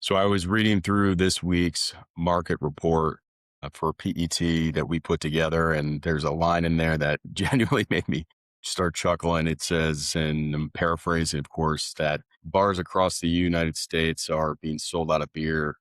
So I was reading through this week's market report for PET that we put together, and there's a line in there that genuinely made me start chuckling. It says, and I'm paraphrasing, of course, that bars across the United States are being sold out of beer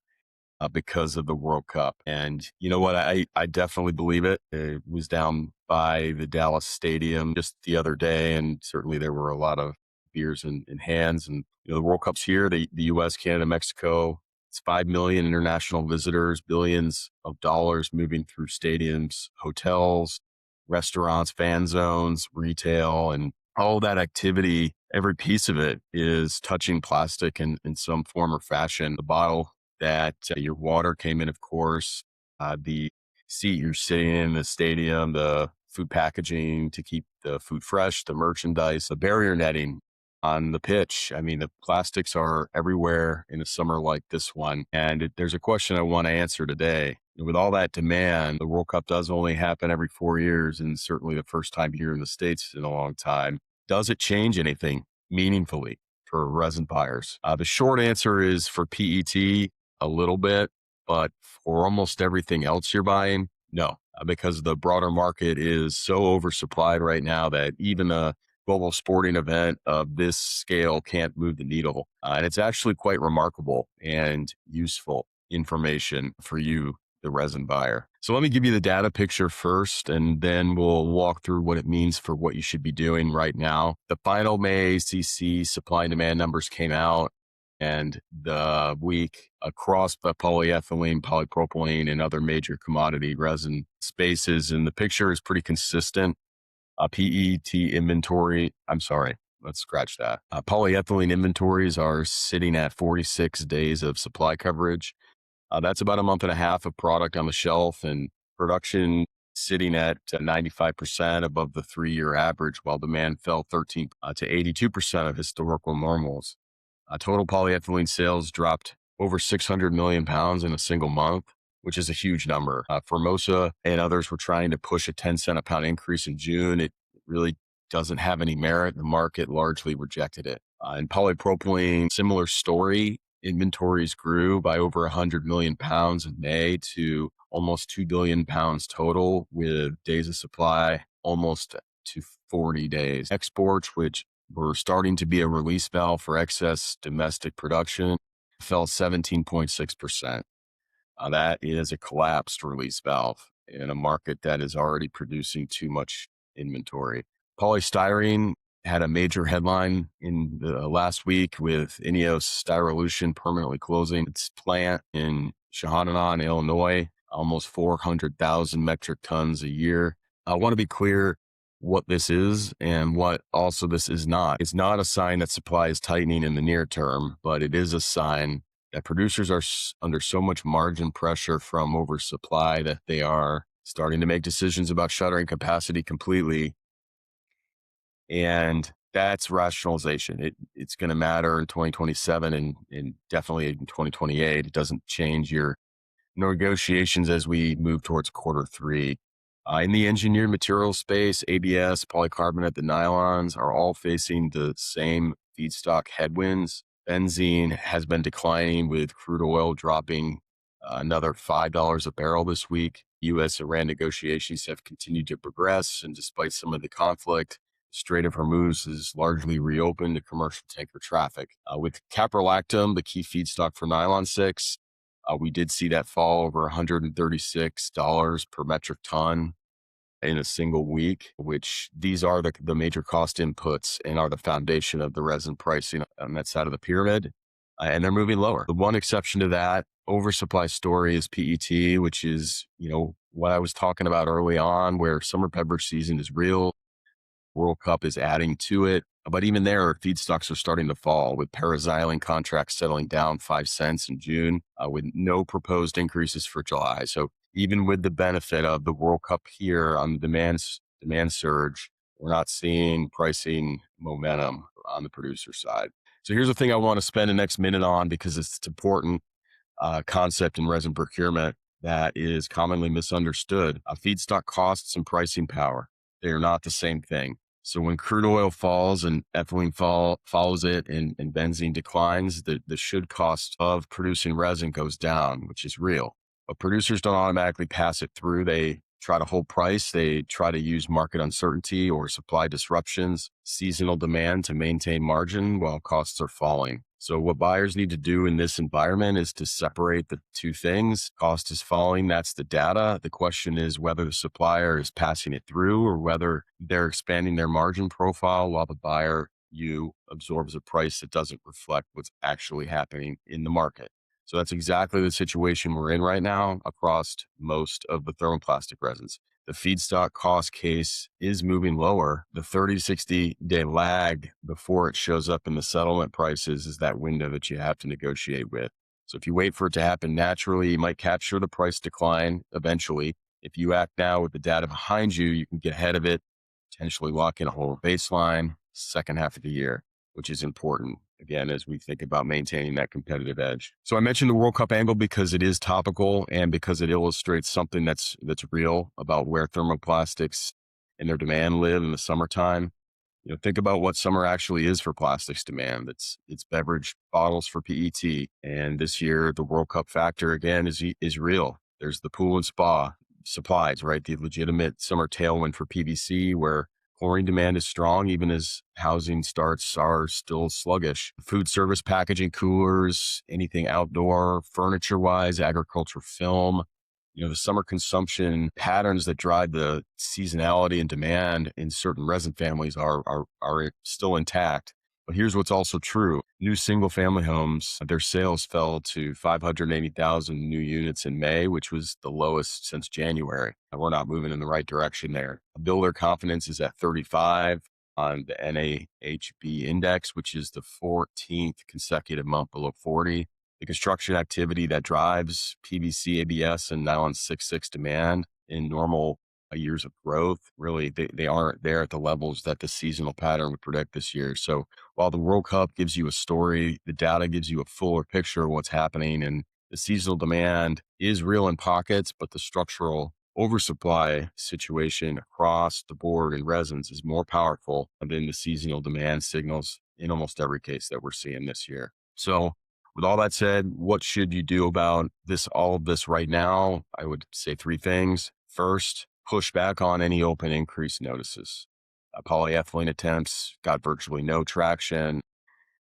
because of the World Cup. And you know what? I definitely believe it. It was down by the Dallas Stadium just the other day, and certainly there were a lot of beers in hands. And the World Cup's here. The U.S., Canada, Mexico. It's 5 million international visitors, billions of dollars moving through stadiums, hotels, restaurants, fan zones, retail, and all that activity. Every piece of it is touching plastic in some form or fashion. The bottle that your water came in, of course, the seat you're sitting in the stadium, the food packaging to keep the food fresh, the merchandise, the barrier netting on the pitch. I mean, the plastics are everywhere in a summer like this one. And there's a question I want to answer today. With all that demand, the World Cup does only happen every 4 years, and certainly the first time here in the States in a long time. Does it change anything meaningfully for resin buyers? The short answer is for PET, a little bit, but for almost everything else you're buying, no, because the broader market is so oversupplied right now that even a global sporting event of this scale can't move the needle. And it's actually quite remarkable and useful information for you, the resin buyer. So let me give you the data picture first, and then we'll walk through what it means for what you should be doing right now. The final May ACC supply and demand numbers came out, and the week across the polyethylene, polypropylene, and other major commodity resin spaces. And the picture is pretty consistent. PET inventory, I'm sorry, let's scratch that. Polyethylene inventories are sitting at 46 days of supply coverage. That's about a month and a half of product on the shelf, and production sitting at 95% above the 3-year average, while demand fell 13 to 82% of historical normals. Total polyethylene sales dropped over 600 million pounds in a single month, which is a huge number. Formosa and others were trying to push a 10-cent a pound increase in June. It really doesn't have any merit. The market largely rejected it. In polypropylene, similar story. Inventories grew by over 100 million pounds in May to almost 2 billion pounds total, with days of supply almost to 40 days. Exports, which were starting to be a release valve for excess domestic production, fell 17.6%. That is a collapsed release valve in a market that is already producing too much inventory. Polystyrene had a major headline in the last week, with INEOS Styrolution permanently closing its plant in Shahadanan, Illinois, almost 400,000 metric tons a year. I want to be clear what this is and what also this is not. It's not a sign that supply is tightening in the near term, but it is a sign that producers are under so much margin pressure from oversupply that they are starting to make decisions about shuttering capacity completely. And that's rationalization. It's going to matter in 2027 and definitely in 2028. It doesn't change your negotiations as we move towards quarter three. In the engineered materials space, ABS, polycarbonate, the nylons are all facing the same feedstock headwinds. Benzene has been declining, with crude oil dropping another $5 a barrel this week. U.S.-Iran negotiations have continued to progress, and despite some of the conflict, Strait of Hormuz is largely reopened to commercial tanker traffic. With caprolactam, the key feedstock for nylon 6, we did see that fall over $136 per metric ton in a single week, which these are the major cost inputs and are the foundation of the resin pricing on that side of the pyramid. And they're moving lower. The one exception to that oversupply story is PET, which is, what I was talking about early on, where summer beverage season is real. World Cup is adding to it. But even there, feedstocks are starting to fall, with paraxylene contracts settling down 5 cents in June, with no proposed increases for July. So even with the benefit of the World Cup here on the demand surge, we're not seeing pricing momentum on the producer side. So here's the thing I want to spend the next minute on, because it's an important concept in resin procurement that is commonly misunderstood. Feedstock costs and pricing power, they are not the same thing. So when crude oil falls and ethylene follows it and benzene declines, the should cost of producing resin goes down, which is real. But producers don't automatically pass it through. They try to hold price. They try to use market uncertainty or supply disruptions, seasonal demand to maintain margin while costs are falling. So what buyers need to do in this environment is to separate the two things. Cost is falling. That's the data. The question is whether the supplier is passing it through or whether they're expanding their margin profile while the buyer, you, absorbs a price that doesn't reflect what's actually happening in the market. So that's exactly the situation we're in right now across most of the thermoplastic resins. The feedstock cost case is moving lower. The 30 to 60 day lag before it shows up in the settlement prices is that window that you have to negotiate with. So if you wait for it to happen naturally, you might capture the price decline eventually. If you act now with the data behind you, you can get ahead of it, potentially lock in a whole baseline second half of the year, which is important, again, as we think about maintaining that competitive edge. So I mentioned the World Cup angle because it is topical and because it illustrates something that's real about where thermoplastics and their demand live in the summertime. Think about what summer actually is for plastics demand. It's beverage bottles for PET. And this year, the World Cup factor again is real. There's the pool and spa supplies, right? The legitimate summer tailwind for PVC where chlorine demand is strong, even as housing starts are still sluggish. Food service packaging, coolers, anything outdoor, furniture-wise, agriculture film. The summer consumption patterns that drive the seasonality and demand in certain resin families are still intact. But here's what's also true. New single-family homes, their sales fell to 580,000 new units in May, which was the lowest since January. And we're not moving in the right direction there. Builder confidence is at 35 on the NAHB index, which is the 14th consecutive month below 40. The construction activity that drives PVC, ABS, and nylon 6/6 demand in normal years of growth, really, they aren't there at the levels that the seasonal pattern would predict this year. So while the World Cup gives you a story, the data gives you a fuller picture of what's happening. And the seasonal demand is real in pockets, but the structural oversupply situation across the board in resins is more powerful than the seasonal demand signals in almost every case that we're seeing this year. So with all that said, what should you do about all of this right now? I would say three things. First, push back on any open increase notices. Polyethylene attempts got virtually no traction.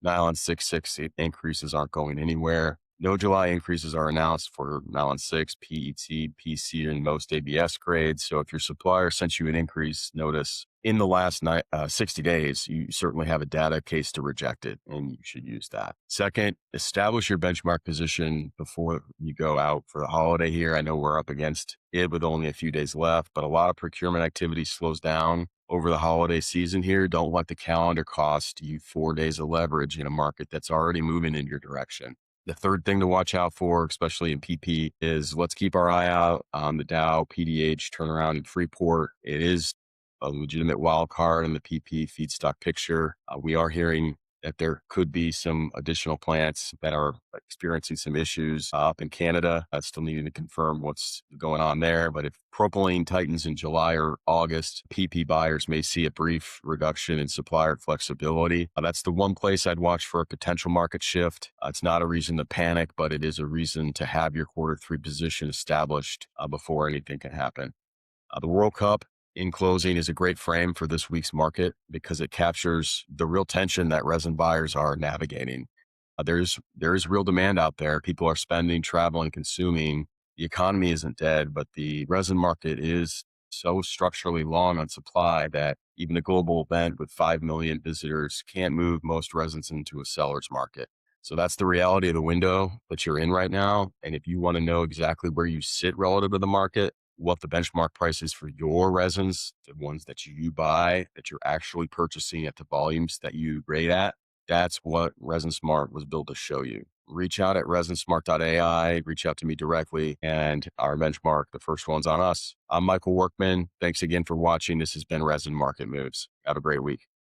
Nylon 6/6 increases aren't going anywhere. No July increases are announced for nylon 6, PET, PC, and most ABS grades. So if your supplier sent you an increase notice in the last 60 days, you certainly have a data case to reject it, and you should use that. Second, establish your benchmark position before you go out for the holiday here. I know we're up against it with only a few days left, but a lot of procurement activity slows down over the holiday season here. Don't let the calendar cost you 4 days of leverage in a market that's already moving in your direction. The third thing to watch out for, especially in PP, is let's keep our eye out on the Dow PDH turnaround in Freeport. It is a legitimate wild card in the PP feedstock picture. We are hearing that there could be some additional plants that are experiencing some issues up in Canada. Still needing to confirm what's going on there. But if propylene tightens in July or August, PP buyers may see a brief reduction in supplier flexibility. That's the one place I'd watch for a potential market shift. It's not a reason to panic, but it is a reason to have your Q3 position established before anything can happen. The World Cup, in closing, is a great frame for this week's market because it captures the real tension that resin buyers are navigating. There is real demand out there. People are spending, traveling, consuming. The economy isn't dead, but the resin market is so structurally long on supply that even a global event with 5 million visitors can't move most resins into a seller's market. So that's the reality of the window that you're in right now. And if you want to know exactly where you sit relative to the market, what the benchmark price is for your resins, the ones that you buy, that you're actually purchasing at the volumes that you grade at, that's what ResinSmart was built to show you. Reach out at resinsmart.ai, reach out to me directly, and our benchmark, the first one's on us. I'm Michael Workman. Thanks again for watching. This has been Resin Market Moves. Have a great week.